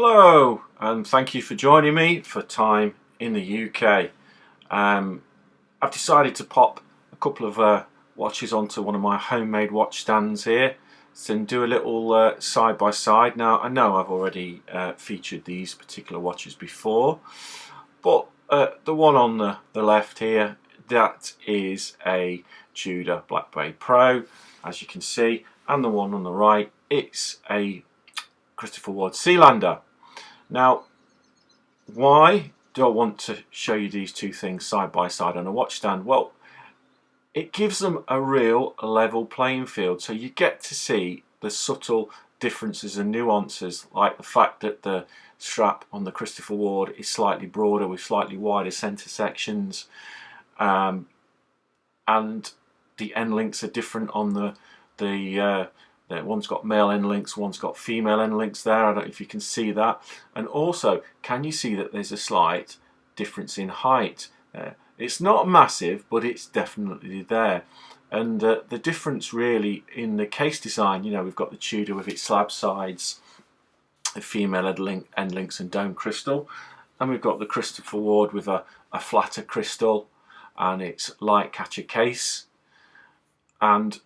Hello, and thank you for joining me for Time in the UK. I've decided to pop a couple of watches onto one of my homemade watch stands here and do a little side by side. Now, I know I've already featured these particular watches before, but the one on the left here, that is a Tudor Black Bay Pro, as you can see, and the one on the right, it's a Christopher Ward Sealander. Now, why do I want to show you these two things side by side on a watch stand? Well, it gives them a real level playing field, so you get to see the subtle differences and nuances, like the fact that the strap on the Christopher Ward is slightly broader with slightly wider centre sections, and the end links are different on the one's got male end links, one's got female end links there. I don't know if you can see that. And also, can you see that there's a slight difference in height? It's not massive, but it's definitely there. And the difference really in the case design, you know, we've got the Tudor with its slab sides, the female end links and dome crystal. And we've got the Christopher Ward with a flatter crystal and its light catcher case. And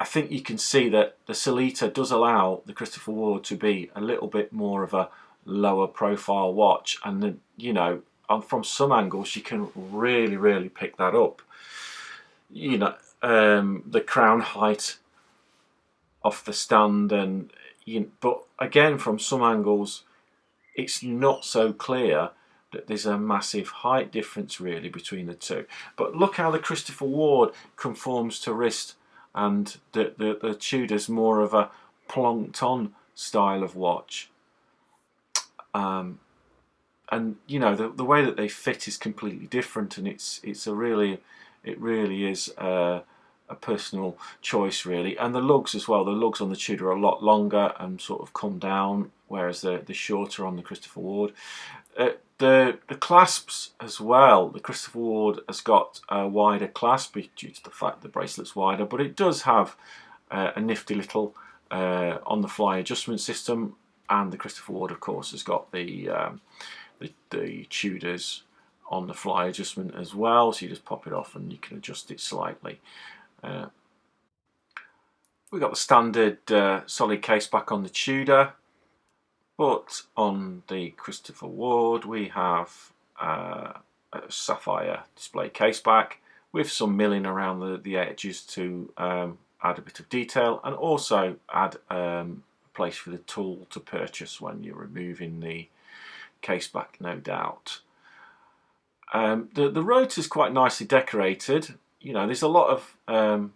I think you can see that the Sealander does allow the Christopher Ward to be a little bit more of a lower profile watch, and then, you know, from some angles you can really pick that up. You know, the crown height off the stand, and but again, from some angles it's not so clear that there's a massive height difference really between the two. But look how the Christopher Ward conforms to wrist, and the Tudor's more of a plonked on style of watch. And you know, the way that they fit is completely different, and it really is a personal choice really. And the lugs as well, the lugs on the Tudor are a lot longer and sort of come down, whereas the shorter on the Christopher Ward. The clasps as well, the Christopher Ward has got a wider clasp due to the fact the bracelet's wider, but it does have a nifty little on the fly adjustment system, and the Christopher Ward of course has got the Tudors on the fly adjustment as well, so you just pop it off and you can adjust it slightly. We've got the standard solid case back on the Tudor, but on the Christopher Ward we have a sapphire display case back with some milling around the edges to add a bit of detail, and also add a place for the tool to purchase when you're removing the case back, no doubt. The rotor is quite nicely decorated. You know, there's a lot of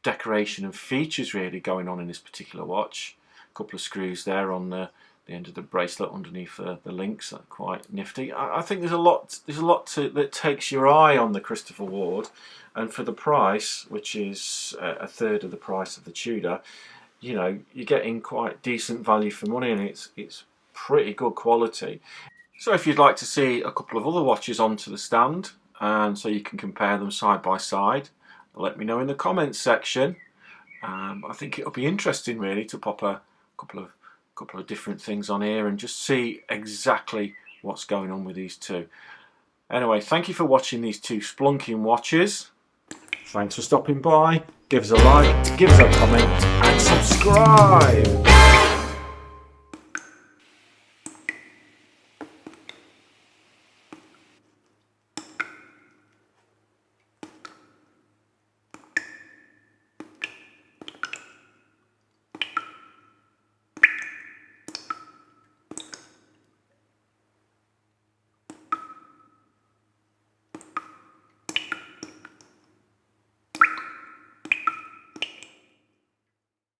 decoration and features really going on in this particular watch. A couple of screws there on the end of the bracelet underneath the links are quite nifty. I think there's a lot that takes your eye on the Christopher Ward, and for the price, which is a third of the price of the Tudor, you know, you're getting quite decent value for money, and it's pretty good quality. So if you'd like to see a couple of other watches onto the stand, and so you can compare them side by side, let me know in the comments section. I think it'll be interesting really to pop a couple of different things on here and just see exactly what's going on with these two. Anyway, thank you for watching these two splunking watches. Thanks for stopping by. Give us a like, give us a comment and subscribe.